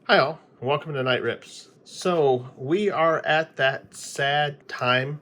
Hi all, welcome to Night Rips. So we are at that sad time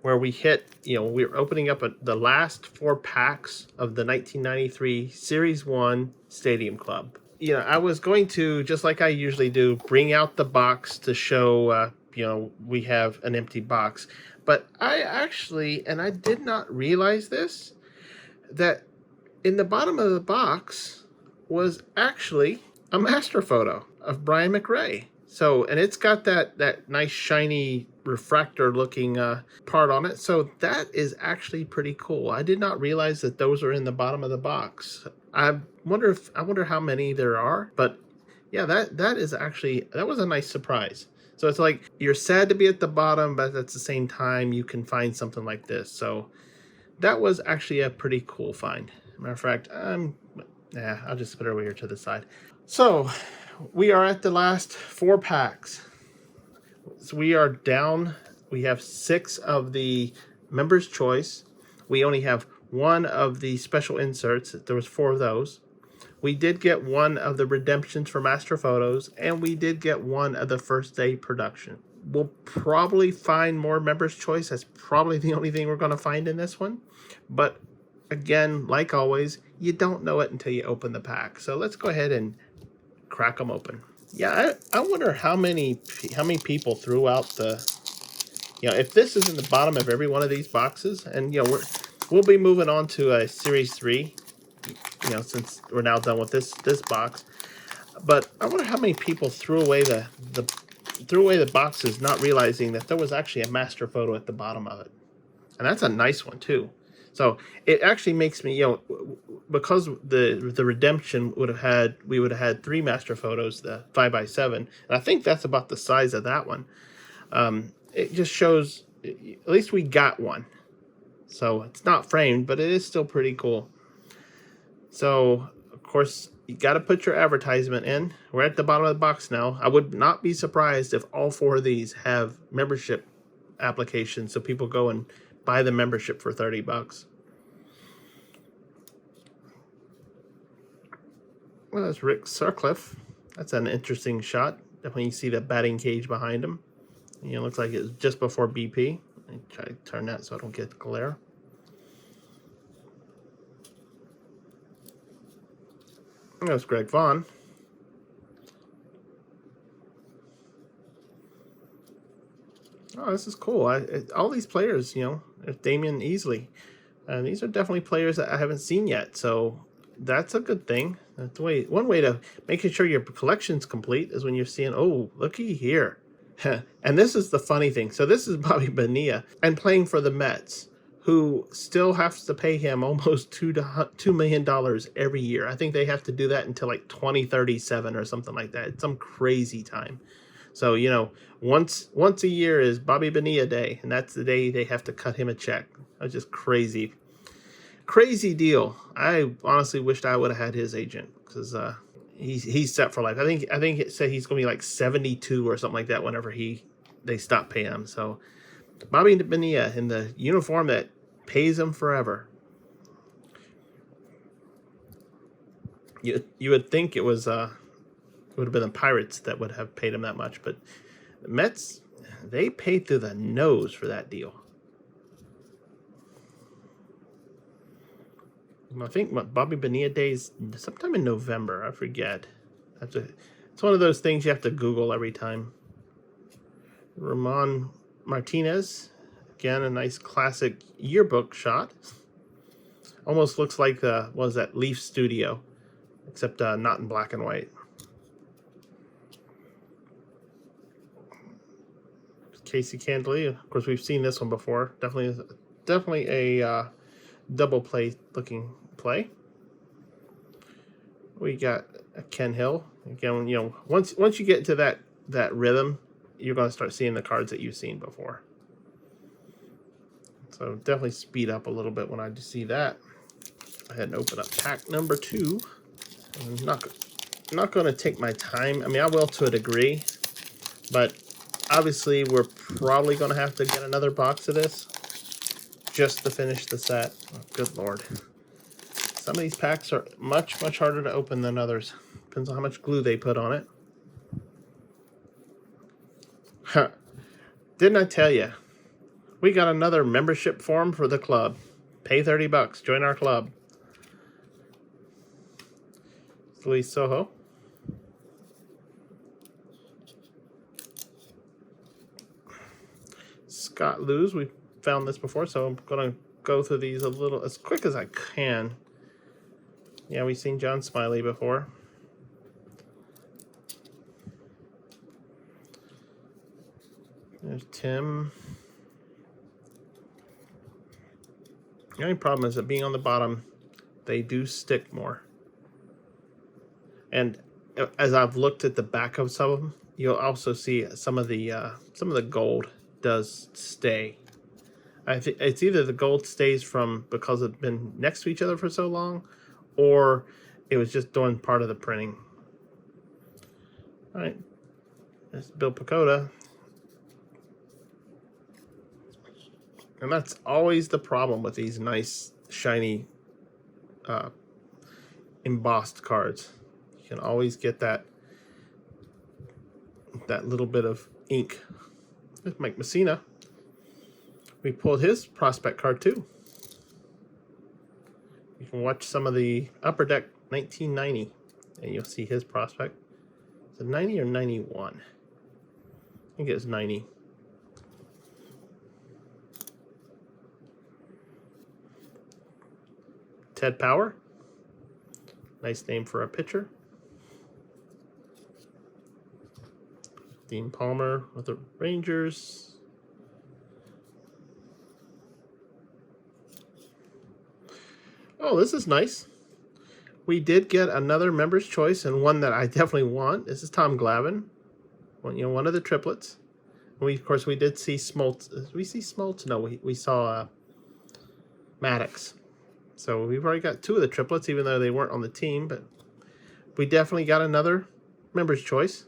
where we hit, we're opening up the last 4 packs of the 1993 Series 1 Stadium Club. I was going to, just like I usually do, bring out the box to show, we have an empty box. But I actually, and I did not realize this, that in the bottom of the box was actually a master photo of Brian McRae. So, and it's got that nice shiny refractor looking part on it. So that is actually pretty cool. I did not realize that those are in the bottom of the box. I wonder how many there are, but yeah, that was a nice surprise. So it's like you're sad to be at the bottom, but at the same time you can find something like this. So that was actually a pretty cool find. Matter of fact, I'll just put it over here to the side. So we are at the last 4 packs. So we are down. We have 6 of the Members' Choice. We only have 1 of the special inserts. There was 4 of those. We did get 1 of the redemptions for Master Photos, and we did get 1 of the first day production. We'll probably find more Members' Choice. That's probably the only thing we're going to find in this one. But again, like always, you don't know it until you open the pack. So let's go ahead and crack them open. Yeah, I wonder how many people threw out the, if this is in the bottom of every one of these boxes, and we'll be moving on to a Series 3, since we're now done with this box. But I wonder how many people threw away the boxes, not realizing that there was actually a master photo at the bottom of it. And that's a nice one too. So it actually makes me, because the redemption we would have had 3 master photos, the 5x7, and I think that's about the size of that one. It just shows at least we got one. So it's not framed, but it is still pretty cool. So of course you got to put your advertisement in. We're at the bottom of the box now. I would not be surprised if all 4 of these have membership applications, so people go and buy the membership for $30. Well, that's Rick Sutcliffe. That's an interesting shot. Definitely you see the batting cage behind him. It looks like it's just before BP. Let me try to turn that so I don't get glare. That's Greg Vaughn. Oh, this is cool. All these players, Damian Easley. And these are definitely players that I haven't seen yet, so that's a good thing. That's one way to making sure your collection's complete is when you're seeing, oh, looky here. And this is the funny thing. So this is Bobby Bonilla and playing for the Mets, who still has to pay him almost $2 million every year. I think they have to do that until like 2037 or something like that. It's some crazy time. So, once a year is Bobby Bonilla Day, and that's the day they have to cut him a check. That's just crazy. Crazy deal. I honestly wished I would have had his agent, because he's set for life. I think it said he's going to be like 72 or something like that whenever they stop paying him. So Bobby Bonilla in the uniform that pays him forever. You would think it was it would have been the Pirates that would have paid him that much, but the Mets, they paid through the nose for that deal. I think Bobby Bonilla Day is sometime in November. I forget. It's one of those things you have to Google every time. Ramon Martinez, again a nice classic yearbook shot. Almost looks like that Leaf Studio, except not in black and white. Casey Cantley, of course, we've seen this one before. Definitely a double play looking play. We got Ken Hill again. Once you get into that rhythm, you're going to start seeing the cards that you've seen before. So definitely speed up a little bit when I see that. Go ahead and open up pack number 2. I'm not going to take my time. I mean, I will to a degree, but obviously we're probably going to have to get another box of this just to finish the set. Oh, good Lord. Some of these packs are much harder to open than others. Depends on how much glue they put on it. Didn't I tell you? We got another membership form for the club. Pay $30. Join our club. Luis Soho. Scott Lewis. We found this before, so I'm going to go through these a little as quick as I can. Yeah, we've seen John Smiley before. There's Tim. The only problem is that being on the bottom, they do stick more. And as I've looked at the back of some of them, you'll also see some of the gold does stay. It's either the gold stays from because it's been next to each other for so long, or it was just doing part of the printing. All right, there's Bill Pacoda. And that's always the problem with these nice, shiny, embossed cards. You can always get that little bit of ink. There's Mike Messina. We pulled his prospect card too. You can watch some of the Upper Deck 1990, and you'll see his prospect. Is it 90 or 91? I think it's 90. Ted Power. Nice name for a pitcher. Dean Palmer with the Rangers. Oh, this is nice. We did get another member's choice, and one that I definitely want. This is Tom Glavine. One of the triplets. And of course, we did see Smoltz. Did we see Smoltz? No, we saw Maddox. So we've already got two of the triplets, even though they weren't on the team. But we definitely got another member's choice.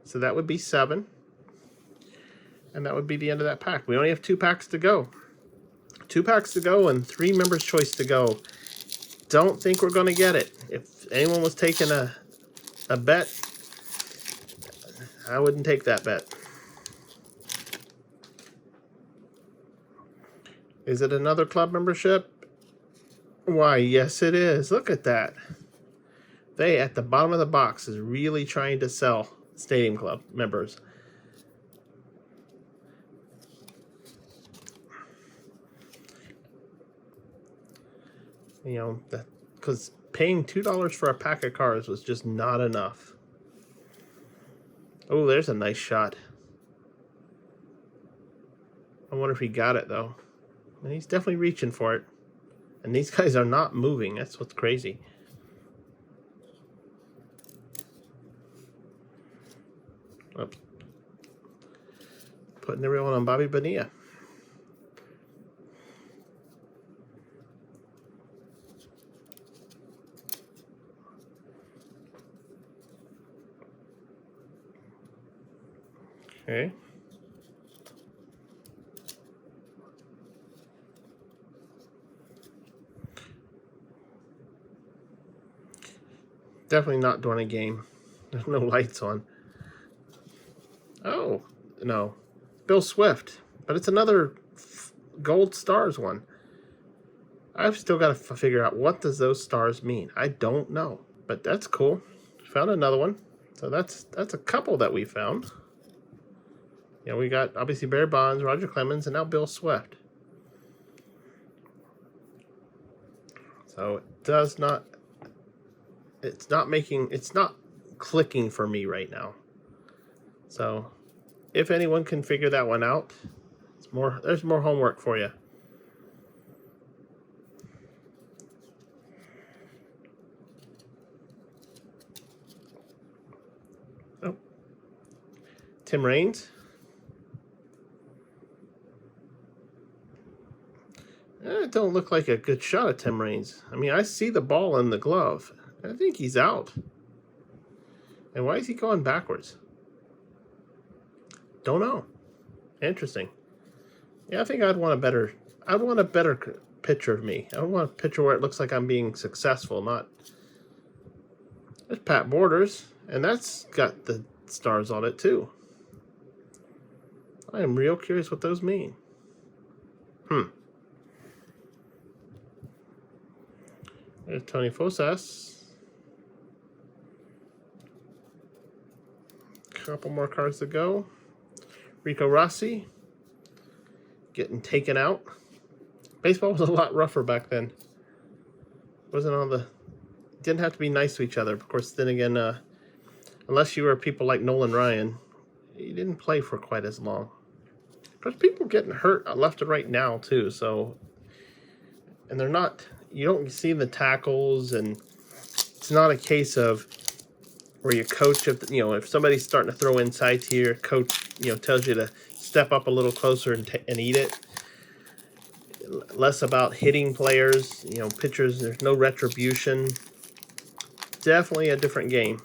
So that would be 7. And that would be the end of that pack. We only have 2 packs to go. 2 packs to go and 3 members' choice to go. Don't think we're going to get it. If anyone was taking a bet, I wouldn't take that bet. Is it another club membership? Why, yes it is. Look at that. They, at the bottom of the box, is really trying to sell Stadium Club members. Because paying $2 for a pack of cards was just not enough. Oh, there's a nice shot. I wonder if he got it, though. And he's definitely reaching for it. And these guys are not moving. That's what's crazy. Oops. Putting the real one on Bobby Bonilla. Okay. Definitely not during a game. There's no lights on. Oh, no. Bill Swift. But it's another Gold Stars one. I've still got to figure out what does those stars mean. I don't know. But that's cool. Found another one. So that's a couple that we found. Yeah, we got obviously Barry Bonds, Roger Clemens, and now Bill Swift. So it does not... It's not clicking for me right now. So if anyone can figure that one out, there's more homework for you. Oh. Tim Raines. It don't look like a good shot of Tim Raines. I mean, I see the ball in the glove. I think he's out. And why is he going backwards? Don't know. Interesting. Yeah, I think I'd want a better picture of me. I want a picture where it looks like I'm being successful, not... There's Pat Borders, and that's got the stars on it too. I am real curious what those mean. There's Tony Fosas. Couple more cards to go. Rico Rossi getting taken out. Baseball was a lot rougher back then. Wasn't all the... Didn't have to be nice to each other. Of course, then again, unless you were people like Nolan Ryan, you didn't play for quite as long. There's people getting hurt left and right now, too, so... And they're not... You don't see the tackles, and it's not a case of where your coach, if somebody's starting to throw inside to your coach, tells you to step up a little closer and eat it. Less about hitting players, pitchers. There's no retribution. Definitely a different game.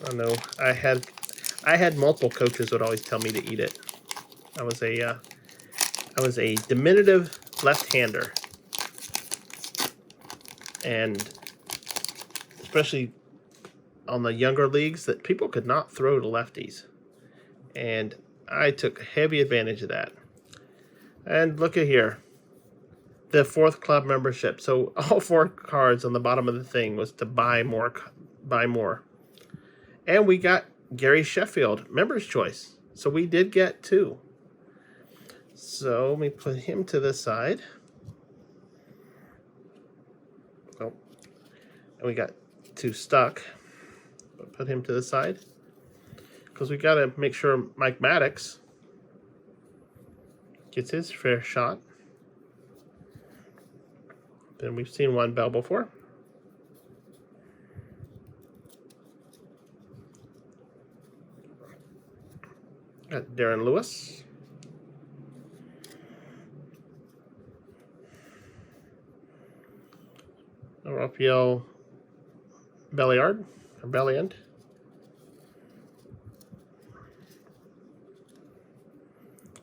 I know. I had multiple coaches would always tell me to eat it. I was a diminutive left-hander, and especially on the younger leagues, that people could not throw to lefties, and I took heavy advantage of that. And look at here, the 4th club membership. So all 4 cards on the bottom of the thing was to buy more, and we got Gary Sheffield, Members' Choice. So we did get 2. So let me put him to the side. Oh, and we got 2 stuck. But put him to the side, because we got to make sure Mike Maddox gets his fair shot. Then we've seen Juan Bell before. Got Darren Lewis. Rafael Belliard, or Belliand.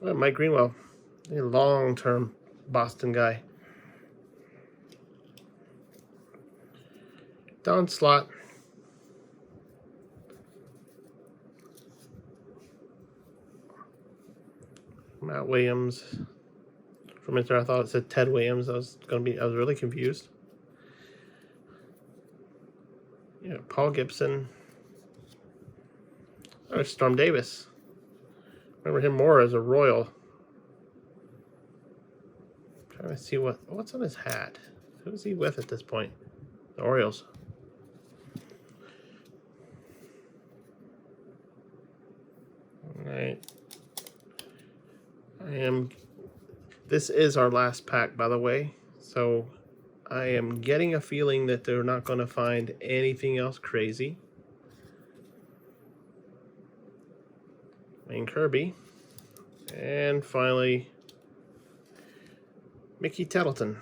Oh, Mike Greenwell, a long-term Boston guy. Don Slott. Matt Williams. For a minute there, I thought it said Ted Williams. I was really confused. Yeah, Paul Gibson. Oh, Storm Davis. Remember him more as a Royal. Trying to see what's on his hat. Who's he with at this point? The Orioles. All right. This is our last pack, by the way. So I am getting a feeling that they're not going to find anything else crazy. Wayne Kirby. And finally, Mickey Tettleton.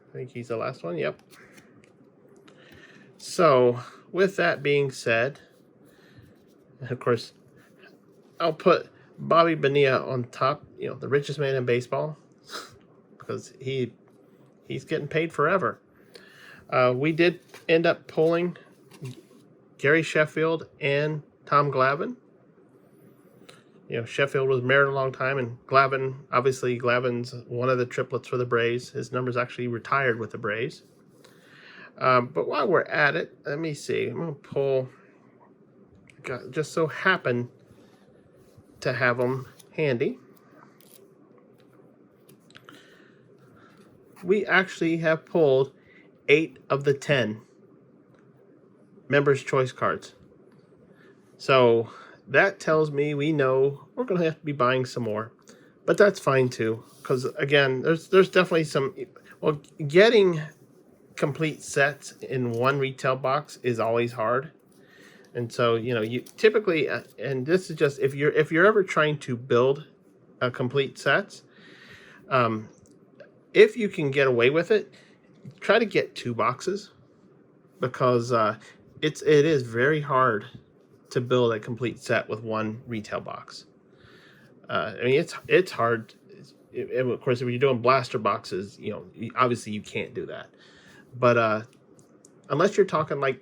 I think he's the last one. Yep. So with that being said, of course, I'll put Bobby Bonilla on top, the richest man in baseball, because he's getting paid forever. We did end up pulling Gary Sheffield and Tom Glavine. Sheffield was married a long time, and Glavine's one of the triplets for the Braves. His number's actually retired with the Braves. But while we're at it, let me see. I'm going to pull, just so happen to have them handy. We actually have pulled 8 of the 10 Members' Choice cards. So that tells me we know we're going to have to be buying some more. But that's fine too, because again, there's definitely some... Well, getting complete sets in one retail box is always hard. And so, you typically, and this is just if you're ever trying to build a complete sets, if you can get away with it, try to get 2 boxes, because it is very hard to build a complete set with one retail box. It's hard. Of course, if you're doing blaster boxes, obviously you can't do that. But unless you're talking like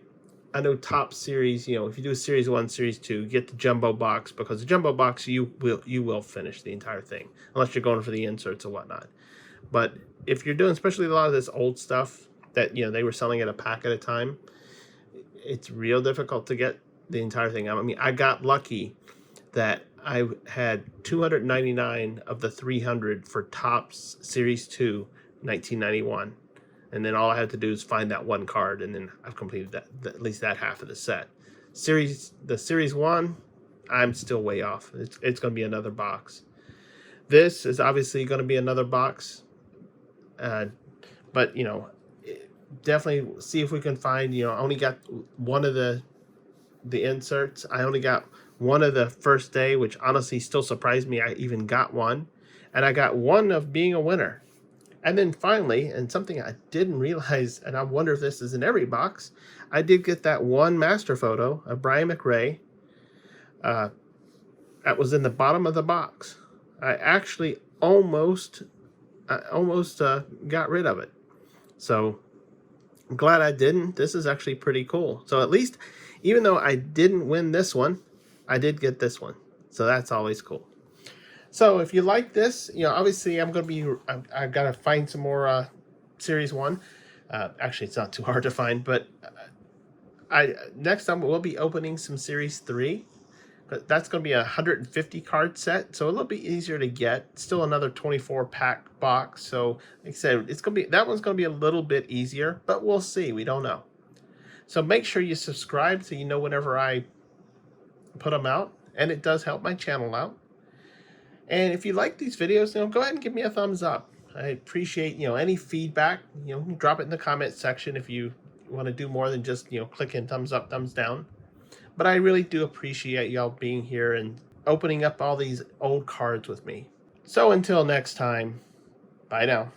I know top series, if you do a series 1, series 2, get the jumbo box, because the jumbo box you will finish the entire thing unless you're going for the inserts or whatnot. But if you're doing especially a lot of this old stuff that they were selling at a pack at a time, it's real difficult to get the entire thing. I mean, I got lucky that I had 299 of the 300 for Topps Series 2 1991. And then all I had to do is find that one card, and then I've completed that at least that half of the set. The Series 1, I'm still way off. It's going to be another box. This is obviously going to be another box. But, definitely see if we can find, I only got one of the inserts. I only got one of the first day, which honestly still surprised me I even got one. And I got one of being a winner. And then finally, and something I didn't realize, and I wonder if this is in every box, I did get that one master photo of Brian McRae. That was in the bottom of the box. I actually almost got rid of it. So I'm glad I didn't. This is actually pretty cool. So at least, even though I didn't win this one, I did get this one. So that's always cool. So if you like this, obviously I've got to find some more Series 1. Actually, it's not too hard to find, but next time we'll be opening some Series 3. But that's going to be a 150 card set, so a little bit easier to get. Still another 24 pack box. So like I said, that one's going to be a little bit easier, but we'll see. We don't know. So make sure you subscribe so you know whenever I put them out, and it does help my channel out. And if you like these videos, go ahead and give me a thumbs up. I appreciate, any feedback. Drop it in the comment section if you want to do more than just, clicking thumbs up, thumbs down. But I really do appreciate y'all being here and opening up all these old cards with me. So until next time, bye now.